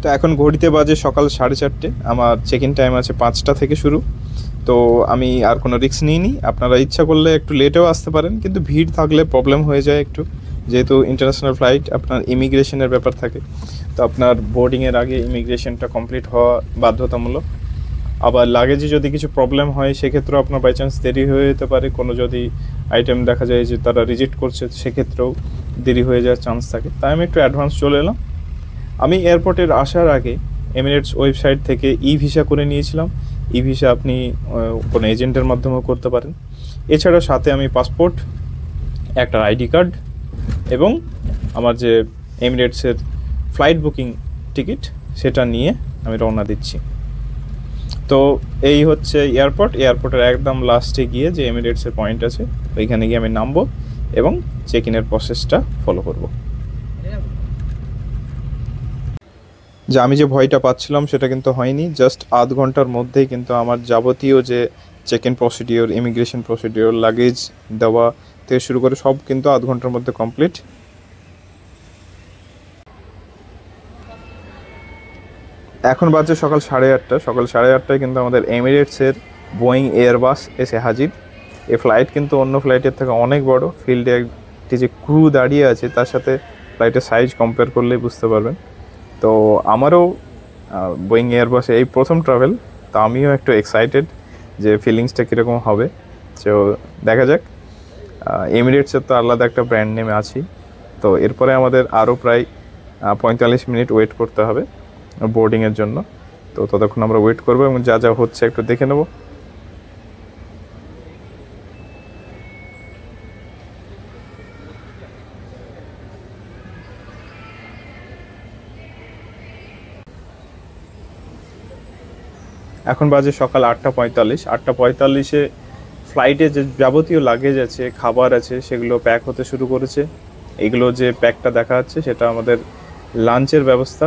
তো এখন ঘড়িতে বাজে সকাল 4:30। আমার চেক ইন টাইম আছে 5টা থেকে শুরু। তো আমি আর কোনো রিস্ক নিইনি। আপনারা ইচ্ছা করলে একটু লেটেও আসতে পারেন, কিন্তু ভিড় থাকলে প্রবলেম হয়ে যায় একটু, যেহেতু ইন্টারন্যাশনাল ফ্লাইট আপনার ইমিগ্রেশনের ব্যাপার থাকে। তো আপনার বোর্ডিংয়ের আগে ইমিগ্রেশনটা কমপ্লিট হওয়া বাধ্যতামূলক। আবার লাগেজে যদি কিছু প্রবলেম হয় সেক্ষেত্রেও আপনার বাই চান্স দেরি হয়ে যেতে পারে। কোনো যদি আইটেম দেখা যায় যে তারা রিজেক্ট করছে, সেক্ষেত্রেও দেরি হয়ে যাওয়ার চান্স থাকে। তাই আমি একটু অ্যাডভান্স চলে এলাম। আমি এয়ারপোর্টের আসার আগে এমিরেটস ওয়েবসাইট থেকে ই ভিসা করে নিয়েছিলাম। ই ভিসা আপনি কোনো এজেন্টের মাধ্যমেও করতে পারেন। এছাড়া সাথে আমি পাসপোর্ট, একটা আইডি কার্ড এবং আমার যে এমিরেটসের ফ্লাইট বুকিং টিকিট সেটা নিয়ে আমি রওনা দিচ্ছি। তো এই হচ্ছে এয়ারপোর্টের একদম লাস্টে গিয়ে যে এমিরেটসের পয়েন্ট আছে ওইখানে গিয়ে আমি নামবো এবং চেক ইনের প্রসেসটা ফলো করব। যে আমি যে ভয়টা পাচ্ছিলাম সেটা কিন্তু হয়নি। জাস্ট আধ ঘন্টার মধ্যেই কিন্তু আমার যাবতীয় যে check in procedure, immigration procedure, luggage দেওয়া থেকে শুরু করে সব কিন্তু আধ ঘন্টার মধ্যে কমপ্লিট। এখন বাজে সকাল 8:30। সকাল 8:30টায় কিন্তু আমাদের এমিরেটসের বোয়িং এয়ারবাস এসে হাজির। এই ফ্লাইট কিন্তু অন্য ফ্লাইটের থেকে অনেক বড়। ফিল্ডে একটি যে ক্রু দাঁড়িয়ে আছে তার সাথে ফ্লাইটের সাইজ কম্পেয়ার করলেই বুঝতে পারবেন। তো আমারও বোয়িং এয়ারবাসে এই প্রথম ট্রাভেল, তো আমিও একটু এক্সাইটেড যে ফিলিংসটা কীরকম হবে। তো দেখা যাক। এমিরেটসের তো আলাদা একটা ব্র্যান্ড নেমে আছি। তো এরপরে আমাদের আরও প্রায় 45 মিনিট ওয়েট করতে হবে বোর্ডিংয়ের জন্য। তো ততক্ষণ আমরা ওয়েট করবো এবং যা যা হচ্ছে একটু দেখে নেব। এখন বাজে সকাল 8:45। 8:45-এ ফ্লাইটে যে যাবতীয় লাগেজ আছে, খাবার আছে, সেগুলো প্যাক হতে শুরু করেছে। এগুলো যে প্যাকটা দেখা যাচ্ছে সেটা আমাদের লাঞ্চের ব্যবস্থা।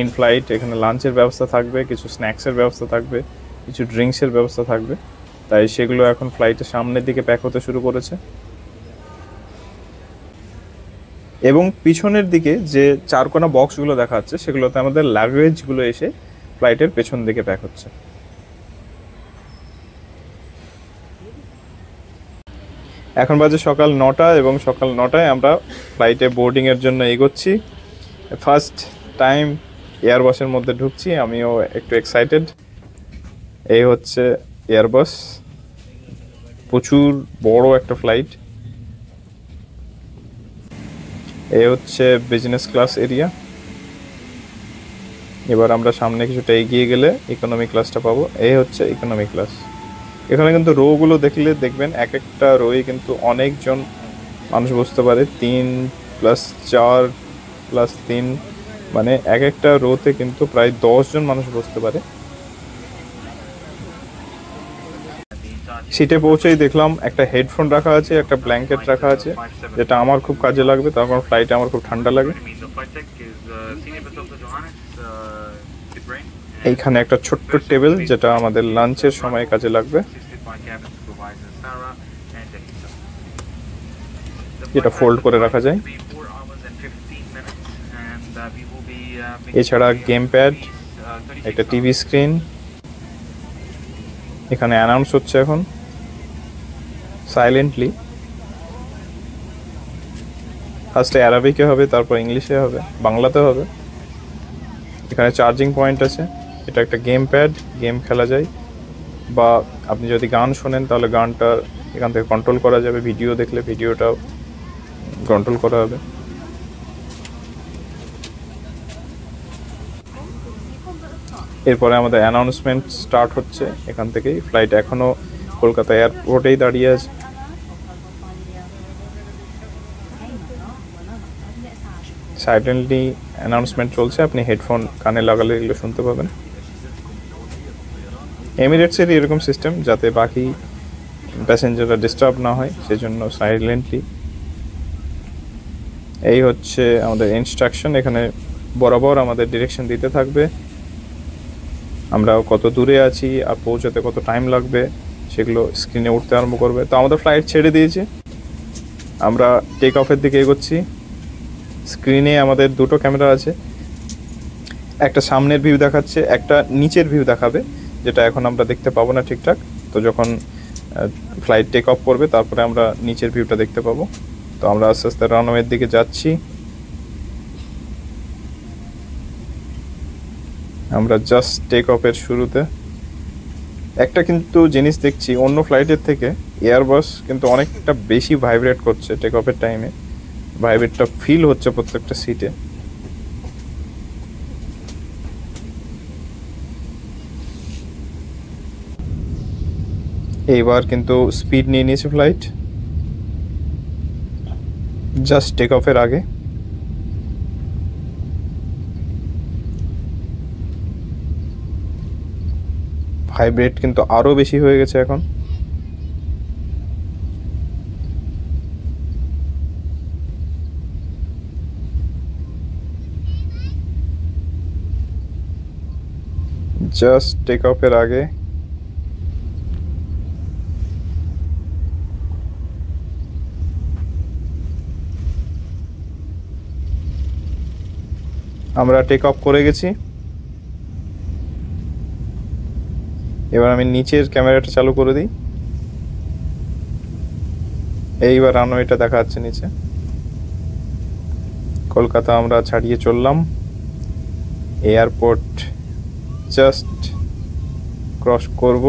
ইন ফ্লাইট এখানে লাঞ্চের ব্যবস্থা থাকবে, কিছু স্ন্যাক্সের ব্যবস্থা থাকবে, কিছু ড্রিঙ্কসের ব্যবস্থা থাকবে। তাই সেগুলো এখন ফ্লাইটের সামনের দিকে প্যাক হতে শুরু করেছে। এবং পিছনের দিকে যে চারকোনা বক্সগুলো দেখা যাচ্ছে সেগুলোতে আমাদের লাগেজগুলো এসে ফ্লাইটের পেছন দিকে প্যাক হচ্ছে। এখন বাজে সকাল 9টা এবং সকাল 9টায় আমরা ফ্লাইটে বোর্ডিংয়ের জন্য এগোচ্ছি। ফার্স্ট টাইম এয়ারবাসের মধ্যে ঢুকছি, আমিও একটু এক্সাইটেড। এই হচ্ছে এয়ারবাস, প্রচুর বড় একটা ফ্লাইট। এই হচ্ছে বিজনেস ক্লাস এরিয়া। এবার আমরা সামনে কিছুটা এগিয়ে গেলে ইকোনমি ক্লাসটা পাবো। এই হচ্ছে ইকোনমি ক্লাস। এখানে কিন্তু রোগুলো দেখলে দেখবেন এক একটা রোয়ে কিন্তু অনেকজন মানুষ বসতে পারে। 3+4+3 মানে এক একটা রোতে কিন্তু প্রায় 10 জন মানুষ বসতে পারে। সিটে পৌঁছেই দেখলাম একটা হেডফোন রাখা আছে, একটা ব্ল্যাঙ্কেট রাখা আছে, যেটা আমার খুব কাজে লাগবে, তার কারণ ফ্লাইটে আমার খুব ঠান্ডা লাগে। এইখানে একটা ছোট্ট টেবিল যেটা আমাদের লাঞ্চের সময় কাজে লাগবে, যেটা ফোল্ড করে রাখা যায়। এছাড়া গেম প্যাড, একটা টিভি স্ক্রিন। এখানে অ্যানাউন্স হচ্ছে এখন সাইলেন্টলি। ফার্স্টে অ্যারাবিকে হবে, তারপর ইংলিশে হবে, বাংলাতে হবে। এখানে চার্জিং পয়েন্ট আছে। এটা একটা গেম প্যাড, গেম খেলা যায়, বা আপনি যদি গান শোনেন তাহলে গানটা এখান থেকে কন্ট্রোল করা যাবে। ভিডিও দেখলে ভিডিওটাও কন্ট্রোল করা হবে। এরপরে আমাদের অ্যানাউন্সমেন্ট স্টার্ট হচ্ছে এখান থেকেই। ফ্লাইট এখনও কলকাতা এয়ারপোর্টেই দাঁড়িয়ে আছে। সাইলেন্টলি অ্যানাউন্সমেন্ট চলছে, আপনি হেডফোন কানে লাগালে এগুলো শুনতে পাবেন। এমিরেটসের এরকম সিস্টেম যাতে বাকি প্যাসেঞ্জাররা ডিস্টার্ব না হয়, সেজন্য সাইলেন্টলি। এই হচ্ছে আমাদের ইনস্ট্রাকশন। এখানে বরাবর আমাদের ডিরেকশন দিতে থাকবে, আমরা কত দূরে আছি আর পৌঁছাতে কত টাইম লাগবে সেগুলো স্ক্রিনে উঠতে আরম্ভ করবে। তো আমাদের ফ্লাইট ছেড়ে দিয়েছে, আমরা টেক অফের দিকে এগোচ্ছি। স্ক্রিনে আমাদের দুটো ক্যামেরা আছে, একটা সামনের ভিউ দেখাচ্ছে, একটা নিচের ভিউ দেখাবে, যেটা এখন আমরা দেখতে পাবো না ঠিকঠাক। তো যখন ফ্লাইট টেক অফ করবে তারপরে আমরা নিচের ভিউটা দেখতে পাবো। তো আমরা আস্তে আস্তে রানওয়ের দিকে যাচ্ছি। আমরা জাস্ট টেক অফের শুরুতে। একটা কিন্তু জিনিস দেখছি, অন্য ফ্লাইটের থেকে এয়ারবাস কিন্তু অনেকটা বেশি ভাইব্রেট করছে টেক অফের টাইমে। ভাইব্রেটটা ফিল হচ্ছে প্রত্যেকটা সিটে। এইবার কিন্তু স্পিড নিয়ে নিয়েছে ফ্লাইট জাস্ট টেক অফের আগে। ভাইব্রেট কিন্তু আরো বেশি হয়ে গেছে এখন। জাস্ট টেক অফের আগে আমরা টেক অফ করে গেছি। এবার আমি নিচের ক্যামেরাটা চালু করে দিই। এইবার রানওয়েটা দেখা যাচ্ছে নিচে। কলকাতা আমরা ছাড়িয়ে চললাম। এয়ারপোর্ট জাস্ট ক্রস করব,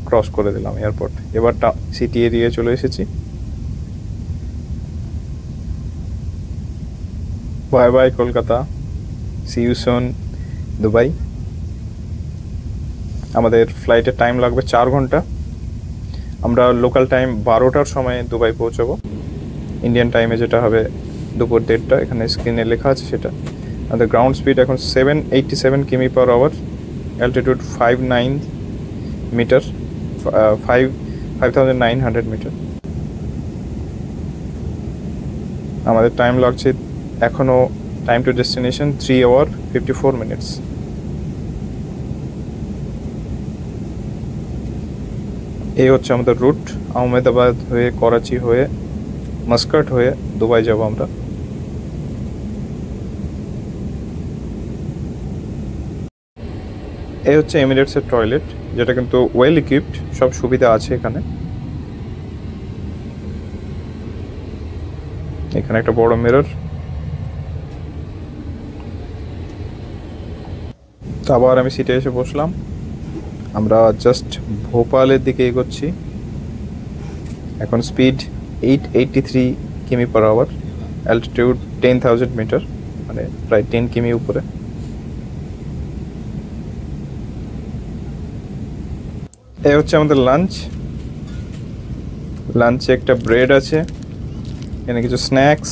ক্রস করে দিলাম এয়ারপোর্ট। এবার সিটি এরিয়ায় চলে এসেছি। Bye bye Kolkata, see you soon Dubai. আমাদের ফ্লাইটের টাইম লাগবে 4 ঘন্টা। আমরা লোকাল টাইম 12টার সময় দুবাই পৌঁছাবো। ইন্ডিয়ান টাইমে যেটা হবে দুপুর 1:30, এখানে স্ক্রিনে লেখা আছে সেটা। আমাদের গ্রাউন্ড স্পিড এখন 787 কিমি per hour, altitude 59 metre, 5900 metre. আমাদের টাইম লাগছে এখনও, time to destination 3 hour 54 minutes. এই হচ্ছে আমাদের রুট। আহমেদাবাদ হয়ে, করাচি হয়ে, মাস্কাট হয়ে দুবাই যাব আমরা। এই হচ্ছে এমিরেটসের টয়লেট, যেটা কিন্তু ওয়েল ইকুইপড, সব সুবিধা আছে এখানে। এখানে একটা বড় মিরর। তো আবার আমি সিটে এসে বসলাম। আমরা জাস্ট ভোপালের দিকে এগোচ্ছি। এখন স্পিড 883 কিমি পার আওয়ার, অ্যালটিটিউড 10,000 মিটার, মানে প্রায় 10 কিমি উপরে। এই হচ্ছে আমাদের লাঞ্চ। লাঞ্চে একটা ব্রেড আছে, এখানে কিছু স্ন্যাক্স,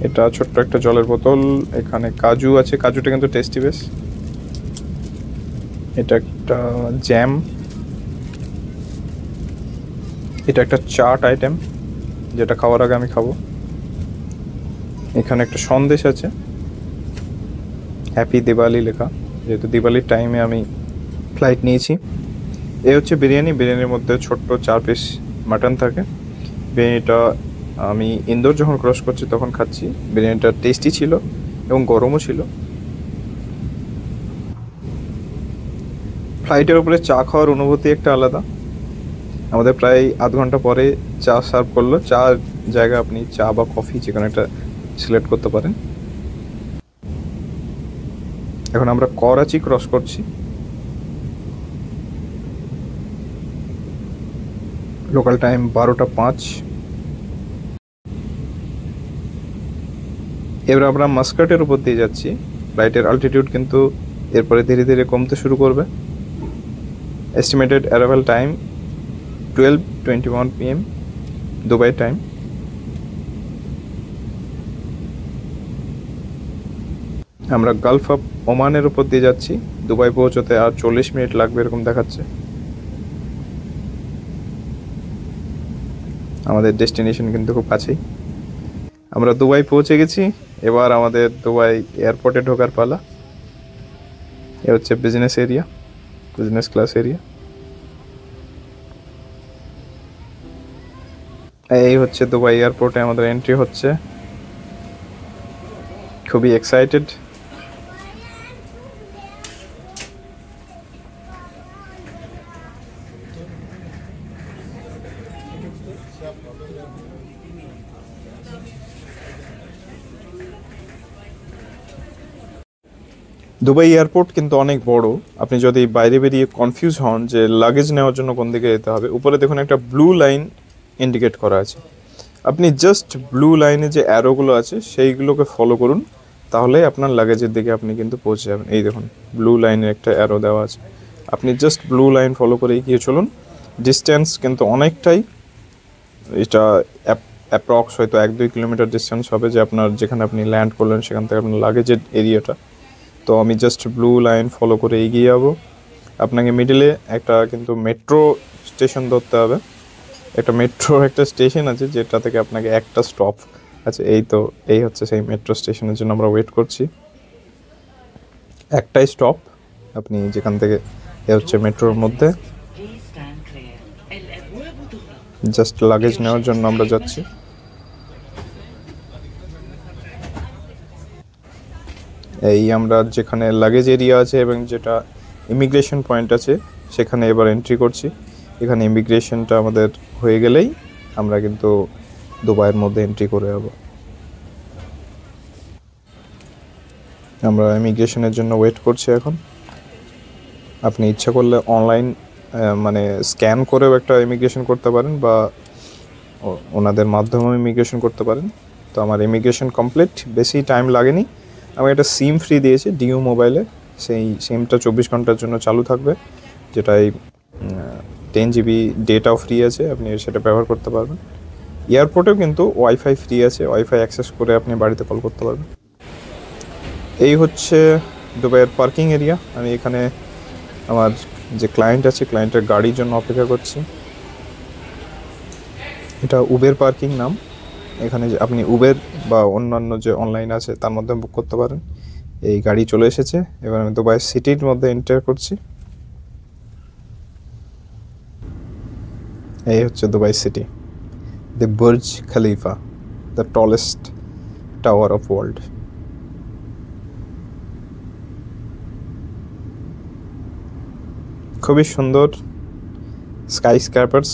এটা ছোট্ট একটা জলের বোতল, এখানে কাজু আছে, কাজুটা কিন্তু টেস্টি বেশ। এটা একটা জ্যাম, এটা একটা চাট আইটেম যেটা খাওয়ার আগে আমি খাবো। এখানে একটা সন্দেশ আছে, হ্যাপি দিওয়ালি লেখা, যেহেতু দিওয়ালির টাইমে আমি ফ্লাইট নিয়েছি। এ হচ্ছে বিরিয়ানি। বিরিয়ানির মধ্যে ছোট্ট 4 পিস মাটন থাকে। বিরিয়ানিটা আমি ইন্দোর যখন ক্রস করছি তখন খাচ্ছি। বিরিয়ানিটা টেস্টি ছিল এবং গরমও ছিল। ফ্লাইটের উপরে চা খাওয়ার অনুভূতি একটা আলাদা। আমাদের প্রায় আধ ঘন্টা পরে চা সার্ভ করলো। চা জায়গা আপনি চা বা কফি যে কোনো একটা সিলেক্ট করতে পারেন। এখন আমরা করাচি ক্রস করছি। Local time 12:05। এবার আমরা মাস্কাটের উপর দিয়ে যাচ্ছি। ফ্লাইটের অল্টিটিউড কিন্তু এরপরে ধীরে ধীরে কমতে শুরু করবে। Estimated arrival time 12:21 PM Dubai time. আমরা গালফ অফ ওমানের উপর দিয়ে যাচ্ছি। দুবাই পৌঁছতে আর 40 মিনিট লাগবে এরকম দেখাচ্ছে। আমাদের ডেস্টিনেশন কিন্তু খুব কাছেই। আমরা দুবাই পৌঁছে গেছি। এবার আমাদের দুবাই এয়ারপোর্টে ঢোকার পালা। এ হচ্ছে business area, business class area. এই হচ্ছে দুবাই এয়ারপোর্টে আমাদের এন্ট্রি হচ্ছে, খুবই এক্সাইটেড। দুবাই এয়ারপোর্ট কিন্তু অনেক বড়। আপনি যদি বাইরে বেরিয়ে কনফিউজ হন যে লাগেজ নেওয়ার জন্য কোন দিকে যেতে হবে, উপরে দেখুন একটা ব্লু লাইন ইন্ডিকেট করা আছে। আপনি জাস্ট ব্লু লাইনে যে অ্যারোগুলো আছে সেইগুলোকে ফলো করুন, তাহলে আপনার লাগেজের দিকে আপনি কিন্তু পৌঁছে যাবেন। এই দেখুন ব্লু লাইনের একটা অ্যারো দেওয়া আছে, আপনি জাস্ট ব্লু লাইন ফলো করে এগিয়ে চলুন। ডিস্টেন্স কিন্তু অনেকটাই, এটা অ্যাপ্রক্স হয়তো 1-2 কিলোমিটার ডিস্টেন্স হবে যে আপনার যেখানে আপনি ল্যান্ড করলেন সেখান থেকে আপনার লাগেজের এরিয়াটা। তো আমি জাস্ট ব্লু লাইন ফলো করে এগিয়ে যাবো। আপনাকে মিডিলে একটা কিন্তু মেট্রো স্টেশন ধরতে হবে, একটা মেট্রো একটা স্টেশন আছে যেটা থেকে আপনাকে একটা স্টপ আছে। এই হচ্ছে সেই মেট্রো স্টেশনের জন্য আমরা ওয়েট করছি। একটাই স্টপ, আপনি যেখান থেকে এ হচ্ছে মেট্রোর মধ্যে। জাস্ট লাগেজ নেওয়ার জন্য আমরা যাচ্ছি। এই আমরা যেখানে লাগেজ এরিয়া আছে এবং যেটা ইমিগ্রেশন পয়েন্ট আছে সেখানে এবার এন্ট্রি করছি। এখানে ইমিগ্রেশনটা আমাদের হয়ে গেলেই আমরা কিন্তু দুবাইয়ের মধ্যে এন্ট্রি করে যাব। আমরা ইমিগ্রেশনের জন্য ওয়েট করছি এখন। আপনি ইচ্ছা করলে অনলাইন মানে স্ক্যান করেও একটা ইমিগ্রেশন করতে পারেন, বা ওনাদের মাধ্যমেও ইমিগ্রেশন করতে পারেন। তো আমার ইমিগ্রেশন কমপ্লিট, বেশি টাইম লাগেনি। আমি একটা সিম ফ্রি দিয়েছি ডিউ মোবাইলে, সেই সিমটা 24 ঘন্টার জন্য চালু থাকবে, যেটাই 10 GB ডেটাও ফ্রি আছে, আপনি সেটা ব্যবহার করতে পারবেন। এয়ারপোর্টেও কিন্তু ওয়াইফাই ফ্রি আছে, ওয়াইফাই অ্যাক্সেস করে আপনি বাড়িতে কল করতে পারবেন। এই হচ্ছে দুবাইয়ের পার্কিং এরিয়া। আমি এখানে আমার যে ক্লায়েন্ট আছে ক্লায়েন্টের গাড়ির জন্য অপেক্ষা করছি। এটা উবের পার্কিং নাম। এখানে যে আপনি উবের বা অন্যান্য যে অনলাইন আছে তার মধ্যে বুক করতে পারেন। এই গাড়ি চলে এসেছে, এবার আমি দুবাই সিটির মধ্যে এন্টার করছি। এই হচ্ছে Dubai city, the Burj Khalifa, the tallest tower of world. খুবই সুন্দর স্কাই স্ক্র্যাপার্স।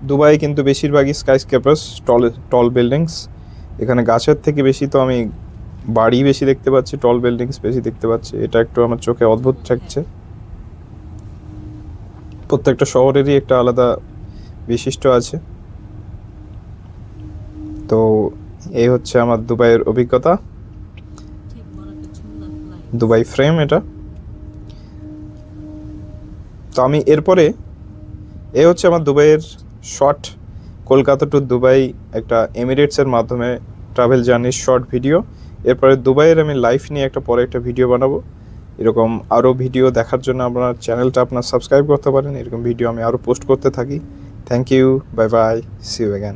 দুবাই কিন্তু বেশিরভাগই স্কাইস্ক্রেপার্স, টল বিল্ডিংস। এখানে গাছের থেকে বেশি তো আমি বাড়ি বেশি দেখতে পাচ্ছি, টল বিল্ডিংস বেশি দেখতে পাচ্ছি। এটা একটু আমার চোখে অদ্ভুত থাকছে। প্রত্যেকটা শহরেরই একটা আলাদা বিশিষ্ট আছে। তো এই হচ্ছে আমার দুবাইয়ের অভিজ্ঞতা, দুবাই ফ্রেম এটা। তো আমি এরপরে এই হচ্ছে আমার দুবাইয়ের শর্ট, কলকাতা টু দুবাই একটা এমিরেটসের মাধ্যমে ট্রাভেল জার্নির শর্ট ভিডিও। এরপরে দুবাইয়ের আমি লাইফ নিয়ে পরে একটা ভিডিও বানাবো। এরকম আরও ভিডিও দেখার জন্য আপনার চ্যানেলটা আপনার সাবস্ক্রাইব করতে পারেন, এরকম ভিডিও আমি আরও পোস্ট করতে থাকি। Thank you, bye bye, see you again.